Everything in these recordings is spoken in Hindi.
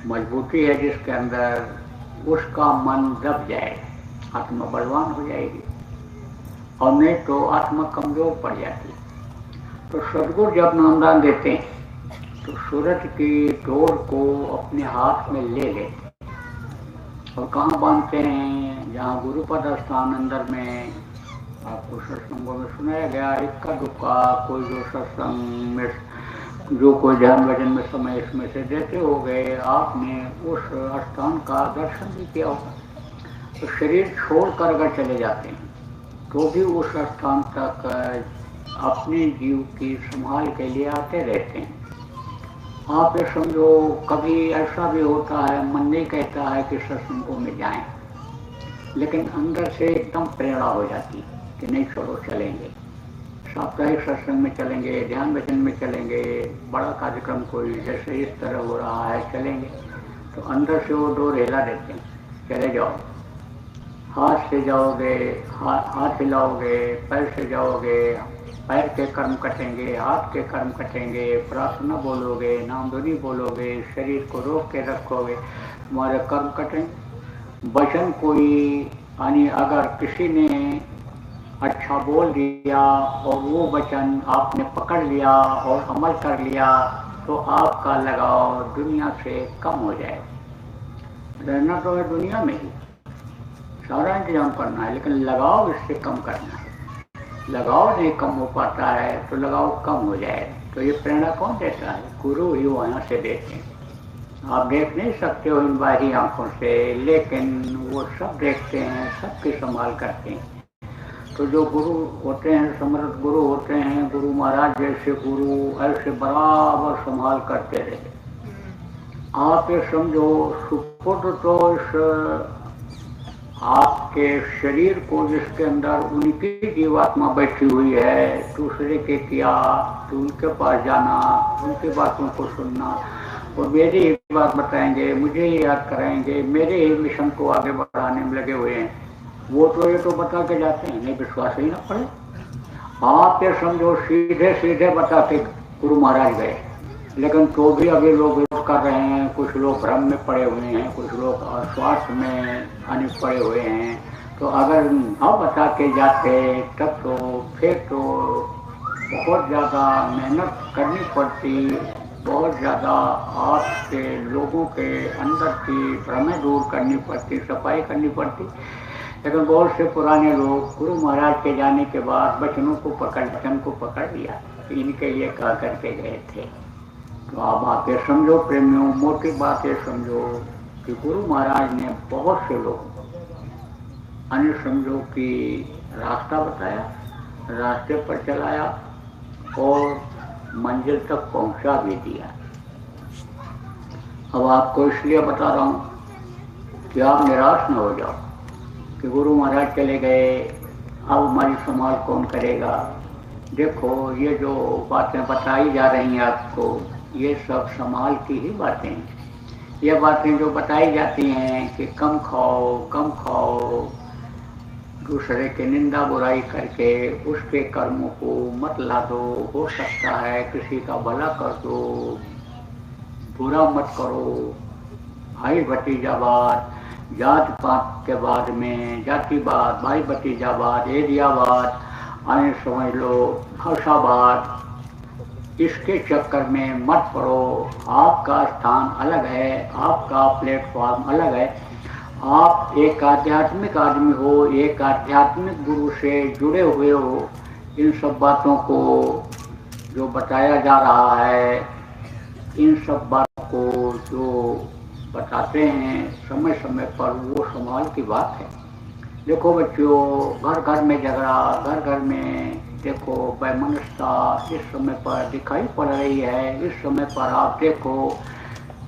मजबूती है जिसके अंदर, उसका मन दब जाएगा, आत्मा बलवान हो जाएगी, और नहीं तो आत्मा कमजोर पड़ जाती। तो सदगुरु जब नामदान देते हैं तो सूरज की डोर को अपने हाथ में ले लेते हैं और कहाँ बांधते हैं, जहाँ गुरुपद स्थान अंदर में। आपको सत्संगों में सुनाया गया, इक्का दुक्का कोई जो सत्संग में जो कोई ध्यान भजन में समय इसमें से देते हो गए, आपने उस स्थान का दर्शन भी किया होगा। तो शरीर छोड़कर अगर चले जाते हैं तो भी उस स्थान तक अपने जीव की संभाल के लिए आते रहते हैं। आप ये समझो, कभी ऐसा भी होता है, मन नहीं कहता है कि सत्संगों में जाएं, लेकिन अंदर से एकदम प्रेरणा हो जाती है कि नहीं छोड़ो चलेंगे, साप्ताहिक सत्संग में चलेंगे, ध्यान भजन में चलेंगे, बड़ा कार्यक्रम कोई जैसे इस तरह हो रहा है चलेंगे। तो अंदर से वो डोर हिला देते हैं, चले जाओ। हाथ से जाओगे, हाथ हिलाओगे, पैर से जाओगे, पैर के कर्म कटेंगे, हाथ के कर्म कटेंगे, प्रार्थना बोलोगे, नामधुनी बोलोगे, शरीर को रोक के रखोगे, तुम्हारे कर्म कटेंगे। वचन कोई यानी अगर किसी ने अच्छा बोल दिया और वो वचन आपने पकड़ लिया और अमल कर लिया तो आपका लगाव दुनिया से कम हो जाए। रहना तो है दुनिया में ही, सारा इंतजाम करना है, लेकिन लगाव इससे कम करना है। लगाव नहीं कम हो पाता है तो लगाव कम हो जाए। तो ये प्रेरणा कौन देता है? गुरु ही वहाँ से देते हैं। आप देख नहीं सकते हो इन बाहरी आंखों से, लेकिन वो सब देखते हैं, सबकी संभाल करते हैं। तो जो गुरु होते हैं, समर्थ गुरु होते हैं, गुरु महाराज जैसे गुरु ऐसे बराबर संभाल करते रहे। आप ये समझो, सुपुत्र तो इस आपके शरीर को जिसके अंदर उनकी जीवात्मा बैठी हुई है, दूसरे के किया तो उनके पास जाना, उनकी बातों को सुनना, और मेरी ही बात बताएंगे, मुझे ही याद कराएंगे, मेरे ही मिशन को आगे बढ़ाने में लगे हुए हैं। वो तो ये तो बता के जाते हैं, नहीं विश्वास ही ना पड़े। आप ये समझो सीधे सीधे बता के गुरु महाराज गए, लेकिन तो भी अभी लोग विरोध कर रहे हैं, कुछ लोग भ्रम में पड़े हुए हैं, कुछ लोग स्वास्थ्य में अनेक पड़े हुए हैं। तो अगर न बता के जाते तब तो फिर तो बहुत ज़्यादा मेहनत करनी पड़ती, बहुत ज़्यादा आपके लोगों के अंदर की भ्रमें दूर करनी पड़ती, सफाई करनी पड़ती। लेकिन बहुत से पुराने लोग गुरु महाराज के जाने के बाद वचन को पकड़ लिया, इनके लिए कह करके गए थे। तो आप ये समझो प्रेमियों, मोटी बात ये समझो कि गुरु महाराज ने बहुत से लोग अन्य समझो कि रास्ता बताया, रास्ते पर चलाया और मंजिल तक पहुंचा भी दिया। अब आपको इसलिए बता रहा हूँ कि आप निराश न हो जाओ कि गुरु महाराज चले गए, अब हमारी संभाल कौन करेगा। देखो, ये जो बातें बताई जा रही हैं आपको, ये सब संभाल की ही बातें हैं। ये बातें जो बताई जाती हैं कि कम खाओ, दूसरे की निंदा बुराई करके उसके कर्मों को मत ला दो, हो सकता है किसी का भला कर दो, बुरा मत करो, भाई भतीजावाद, जात पात के बाद में जातिवाद, भाई भतीजावाद, एरियावाद, आने समझ लो भाषावाद, इसके चक्कर में मत पड़ो। आपका स्थान अलग है, आपका प्लेटफॉर्म अलग है। आप एक आध्यात्मिक आदमी हो, एक आध्यात्मिक गुरु से जुड़े हुए हो। इन सब बातों को जो बताया जा रहा है, इन सब बातों को जो बताते हैं समय समय पर, वो संभाल की बात है। देखो बच्चों, घर घर में झगड़ा, घर घर में देखो वैमनस्यता इस समय पर दिखाई पड़ रही है। इस समय पर आप देखो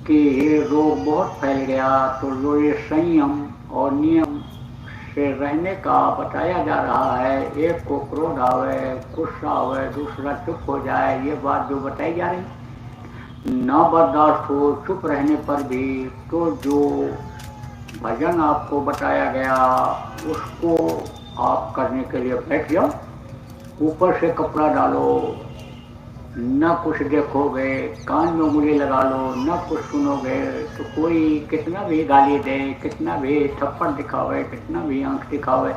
कि ये रोग बहुत फैल गया, तो जो ये संयम और नियम से रहने का बताया जा रहा है, एक को क्रोध आवे, गुस्सा आवे, दूसरा चुप हो जाए, ये बात जो बताई जा रही ना बर्दाश्त हो चुप रहने पर भी, तो जो भजन आपको बताया गया उसको आप करने के लिए बैठ जाओ, ऊपर से कपड़ा डालो, न कुछ देखोगे, कान में उंगली लगा लो, न कुछ सुनोगे, तो कोई कितना भी गाली दे, कितना भी थप्पड़ दिखावे, कितना भी आंख दिखावे,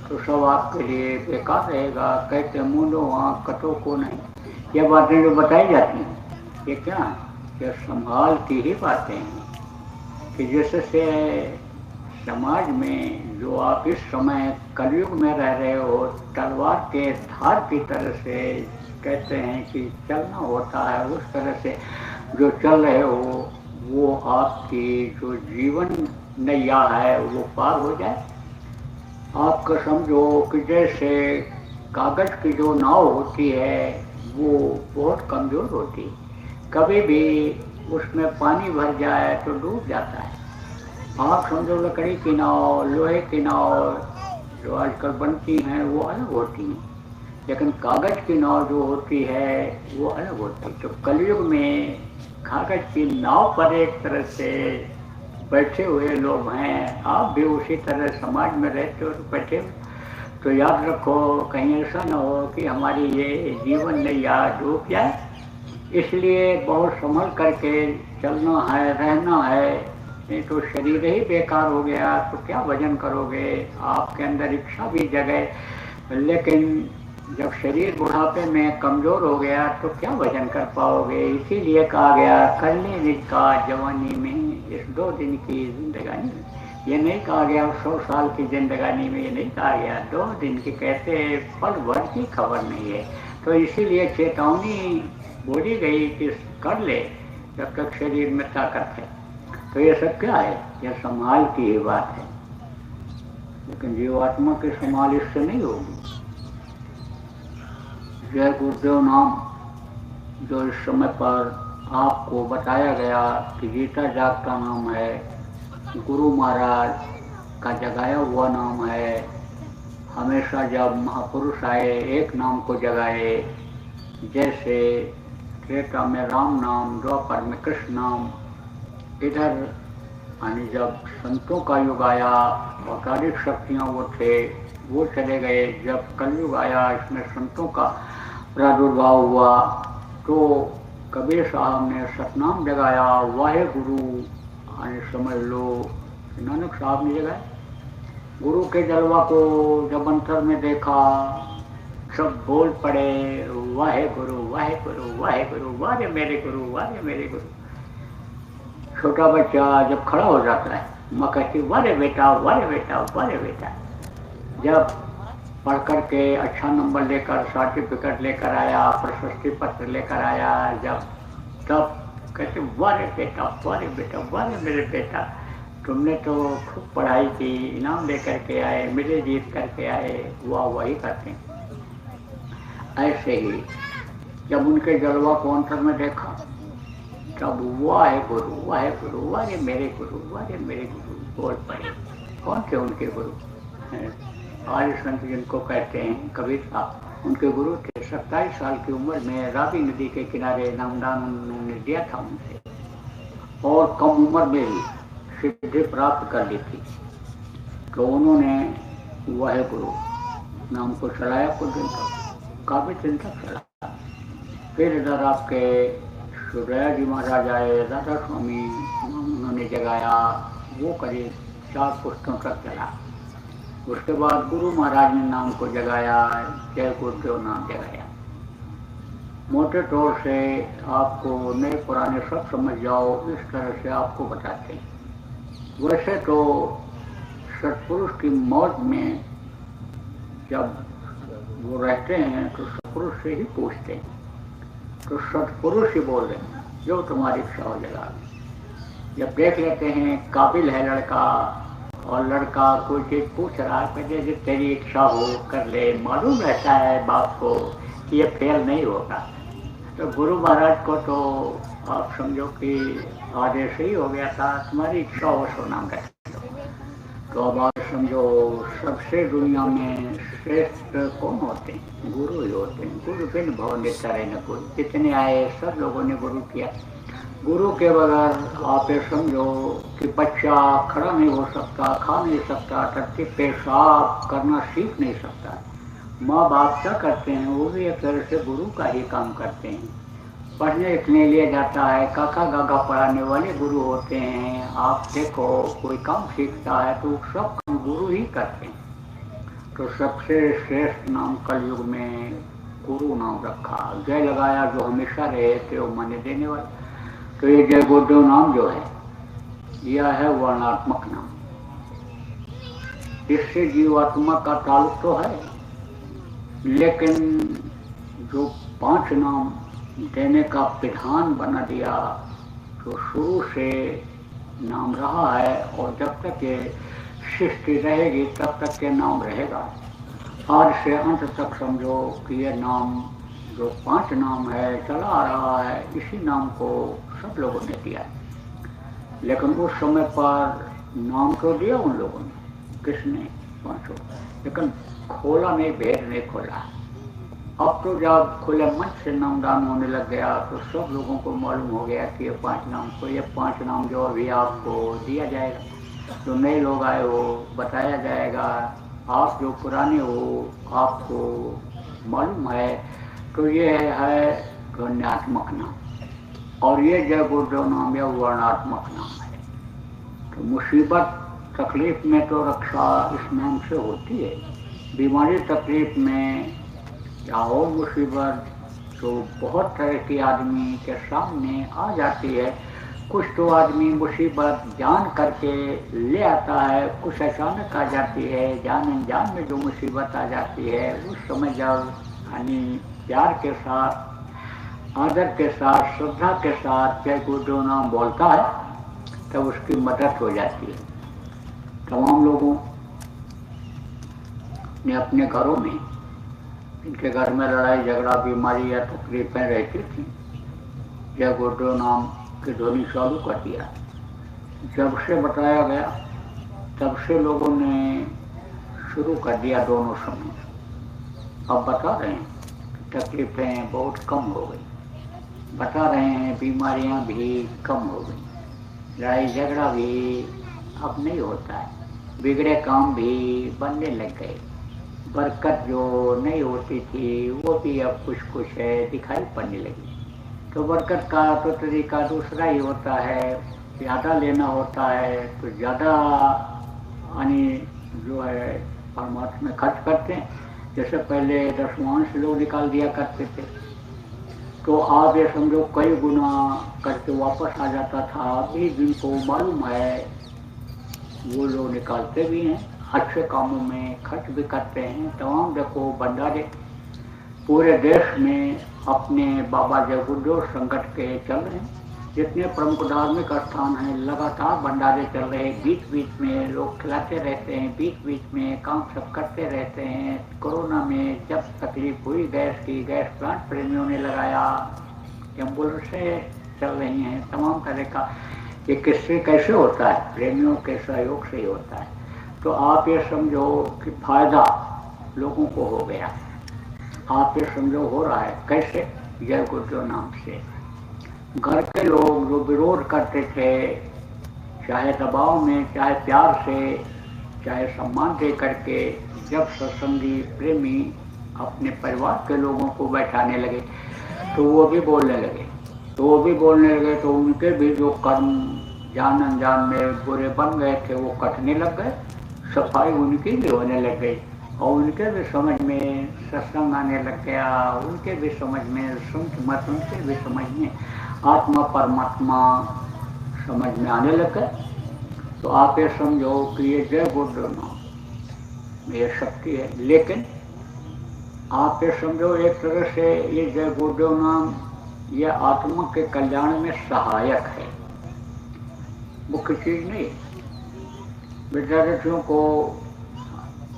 तो सब आपके लिए बेकार रहेगा। कहते मुंडो आँख कटो को नहीं, ये बातें जो बताई जाती हैं ये क्या, ये संभाल की ही बातें हैं कि जिससे समाज में जो आप इस समय कलयुग में रह रहे हो, तलवार के धार की तरह से कहते हैं कि चलना होता है, उस तरह से जो चल रहे हो, वो आपकी जो जीवन नैया है वो पार हो जाए। आपका समझो कि जैसे कागज की जो नाव होती है वो बहुत कमजोर होती है, कभी भी उसमें पानी भर जाए तो डूब जाता है। आप समझो लकड़ी की नाव, लोहे की नाव जो आजकल बनती हैं वो अलग होती हैं, लेकिन कागज की नाव जो होती है वो अलग होती है। तो कलयुग में कागज की नाव पर एक तरह से बैठे हुए लोग हैं, आप भी उसी तरह समाज में रहते हो तो बैठे हो, तो याद रखो कहीं ऐसा ना हो कि हमारी ये जीवन नैया डूब जाए। इसलिए बहुत संभल करके चलना है, रहना है, नहीं तो शरीर ही बेकार हो गया तो क्या भजन करोगे। आपके अंदर इच्छा भी जगे, लेकिन जब शरीर बुढ़ापे में कमजोर हो गया तो क्या भजन कर पाओगे। इसीलिए कहा गया कर ले निका जवानी में, इस 2 दिन की जिंदगानी में। ये नहीं कहा गया 100 साल की जिंदगानी में, ये नहीं कहा गया 2 दिन की, कहते पल भर की खबर नहीं है। तो इसीलिए चेतावनी बोली गई कि कर ले जब तक शरीर में ताकत है। तो ये सब क्या है, यह संभाल की ही बात है, लेकिन जीवात्मा की संभाल इससे नहीं होगी। जय गुरुदेव नाम जो इस समय पर आपको बताया गया कि जीता जागता नाम है, गुरु महाराज का जगाया हुआ नाम है। हमेशा जब महापुरुष आए एक नाम को जगाए, जैसे त्रेता में राम नाम, द्वापर में कृष्ण नाम, इधर यानी जब संतों का युग आया, औकारिक शक्तियाँ वो थे वो चले गए, जब कलयुग आया इसमें संतों का प्रादुर्भाव हुआ, तो कबीर साहब ने सतनाम जगाया, वाहे गुरु यानी समझ लो नानक साहब ने जगाया। गुरु के जलवा को जब अंतर में देखा, सब बोल पड़े वाहे गुरु वाहे गुरु वाहे गुरु, वारे मेरे गुरु वारे मेरे गुरु। छोटा बच्चा जब खड़ा हो जाता है, माँ कहती वारे बेटा वारे बेटा वारे बेटा। जब पढ़ कर के अच्छा नंबर लेकर सर्टिफिकेट लेकर आया, प्रशस्ति पत्र लेकर आया, जब तब कहते वारे बेटा वारे बेटा वारे मेरे बेटा, तुमने तो खूब पढ़ाई की, इनाम लेकर के आए, मेरे जीत करके आए, वाह वही करते हैं। ऐसे ही जब उनके जलवा को अंतर में देखा, तब वाहे गुरु वारे मेरे गुरु वारे मेरे गुरु बोल पड़े। कौन थे उनके गुरु? आर्य संत जिनको कहते हैं कबीर साहब, उनके गुरु थे। 27 साल की उम्र में रावी नदी के किनारे नामदान उन्होंने दिया था उनसे, और कम उम्र में ही सिद्धि प्राप्त कर ली थी। तो उन्होंने वाहे गुरु नाम को चलाया कुछ दिन तक, काफी दिन तक चला। फिर इधर आपके सुरैया जी महाराज आए, राधा स्वामी उन्होंने जगाया, वो करीब 4 पुस्तकों तक चला। उसके बाद गुरु महाराज ने नाम को जगाया, जय गुरुदेव नाम जगाया। मोटे तौर से आपको नए पुराने सब समझ जाओ, इस तरह से आपको बताते हैं। वैसे तो सत्पुरुष की मौत में जब वो रहते हैं तो सत्पुरुष से ही पूछते हैं, तो सत्पुरुष ही बोल रहे हैं जो तुम्हारी इच्छा हो जगा। जब देख लेते हैं काबिल है लड़का, और लड़का कोई चीज पूछ रहा है, जैसे तेरी इच्छा हो कर ले, मालूम रहता है बाप को कि ये फेल नहीं होगा, तो गुरु महाराज को तो आप समझो कि आदेश ही हो गया था, तुम्हारी इच्छा हो सो नाम कर। तो अब आप समझो सबसे दुनिया में श्रेष्ठ कौन होते हैं? गुरु ही होते हैं। गुरु बिन भव नितर न कोई, जितने आए सब लोगों ने गुरु किया। गुरु के बगैर आप ये समझो कि बच्चा खड़ा नहीं हो सकता, खा नहीं सकता, धरती पेशाब करना सीख नहीं सकता। माँ बाप क्या करते हैं, वो भी एक तरह से गुरु का ही काम करते हैं। पढ़ने लिखने लिए जाता है, काका गागा पढ़ाने वाले गुरु होते हैं। आप देखो कोई काम सीखता है तो सब काम गुरु ही करते हैं। तो सबसे श्रेष्ठ नाम कलयुग में गुरु नाम रखा, जय लगाया जो हमेशा रहे थे वो माने देने वाले। तो ये जय गुरुदेव नाम जो है यह है वर्णात्मक नाम। इससे जीवात्मा का ताल्लुक तो है, लेकिन जो 5 नाम देने का विधान बना दिया, तो शुरू से नाम रहा है और जब तक ये सृष्टि रहेगी तब तक ये नाम रहेगा। आज से अंत तक समझो कि ये नाम जो 5 नाम है चला आ रहा है, इसी नाम को सब लोगों ने दिया। लेकिन उस समय पर नाम तो दिया उन लोगों ने, किसने? 5, लेकिन खोला नहीं, भेद नहीं खोला। अब तो जब खुले मन से नामदान होने लग गया तो सब लोगों को मालूम हो गया कि ये 5 नाम, तो ये 5 नाम जो अभी आपको दिया जाएगा, जो नए लोग आए हो बताया जाएगा, आप जो पुराने हो आपको मालूम है। तो ये है ध्वन्यात्मक नाम, और ये जय गुरुदेव नाम या वर्णात्मक नाम है। तो मुसीबत तकलीफ में तो रक्षा इस नाम से होती है। बीमारी तकलीफ में या और मुसीबत तो बहुत तरह के आदमी के सामने आ जाती है। कुछ तो आदमी मुसीबत जान करके ले आता है, कुछ अचानक आ जाती है। जान अनजान में जो मुसीबत आ जाती है उस समय जब यानी प्यार के साथ, आदर के साथ, श्रद्धा के साथ जय गुरुदेव नाम बोलता है तब उसकी मदद हो जाती है। तमाम लोगों ने अपने घरों में, इनके घर में लड़ाई झगड़ा बीमारी या तकलीफें रहती थी, जय गुरुदेव नाम की ध्वनि चालू कर दिया। जब से बताया गया तब से लोगों ने शुरू कर दिया दोनों समय। अब बता रहे हैं तकलीफें बहुत कम हो गई, बता रहे हैं बीमारियां भी कम हो गई, लड़ाई झगड़ा भी अब नहीं होता है, बिगड़े काम भी बनने लग गए, बरकत जो नहीं होती थी वो भी अब कुछ कुछ है दिखाई पड़ने लगी। तो बरकत का तो तरीका दूसरा ही होता है, ज़्यादा लेना होता है तो ज़्यादा यानी जो है परमात्मा में खर्च करते हैं। जैसे पहले 10वांश लोग निकाल दिया करते थे, तो आप ये समझो कई गुना करके वापस आ जाता था। अभी जिनको मालूम है वो लोग निकालते भी हैं, अच्छे कामों में खर्च भी करते हैं। तमाम देखो भंडारे पूरे देश में अपने बाबा जय गुरुदेव संकट के चल रहे हैं। जितने प्रमुख धार्मिक स्थान हैं लगातार भंडारे चल रहे हैं। बीच बीच में लोग खिलाते रहते हैं, बीच बीच में काम सब करते रहते हैं। कोरोना में जब तकलीफ हुई गैस की, गैस प्लांट प्रेमियों ने लगाया, एम्बुलेंसें चल रही हैं, तमाम तरह का। ये किससे कैसे होता है? प्रेमियों के सहयोग से ही होता है। तो आप ये समझो कि फायदा लोगों को हो गया। आप ये समझो हो रहा है कैसे? जय गुरुदेव नाम से। घर के लोग जो विरोध करते थे, चाहे दबाव में, चाहे प्यार से, चाहे सम्मान दे करके, जब सत्संगी प्रेमी अपने परिवार के लोगों को बैठाने लगे तो वो भी बोलने लगे, तो उनके भी जो कर्म जान अनजान में बुरे बन गए थे वो कटने लग गए। सफाई उनकी भी होने लग गई और उनके भी समझ में सत्संग आने लग गया, उनके भी समझ में संत मत, उनके भी समझ में आत्मा परमात्मा समझ में आने लग गए। तो आप ये समझो कि ये जय गुरुदेव नाम ये शक्ति है। लेकिन आप ये समझो एक तरह से ये जय गुरुदेव नाम ये आत्मा के कल्याण में सहायक है, मुख्य चीज नहीं। विद्यार्थियों को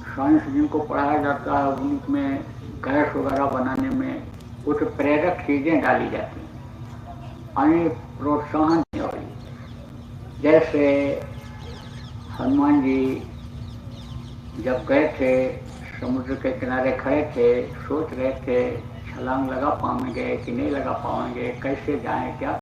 साइंस जिनको पढ़ाया जाता है उनमें गैस वगैरह बनाने में कुछ प्रेरक चीजें डाली जाती हैं, यानी प्रोत्साहन देने वाली। जैसे हनुमान जी जब गए थे, समुद्र के किनारे खड़े थे, सोच रहे थे छलांग लगा पाएंगे कि नहीं लगा पाएंगे, कैसे जाएं, क्या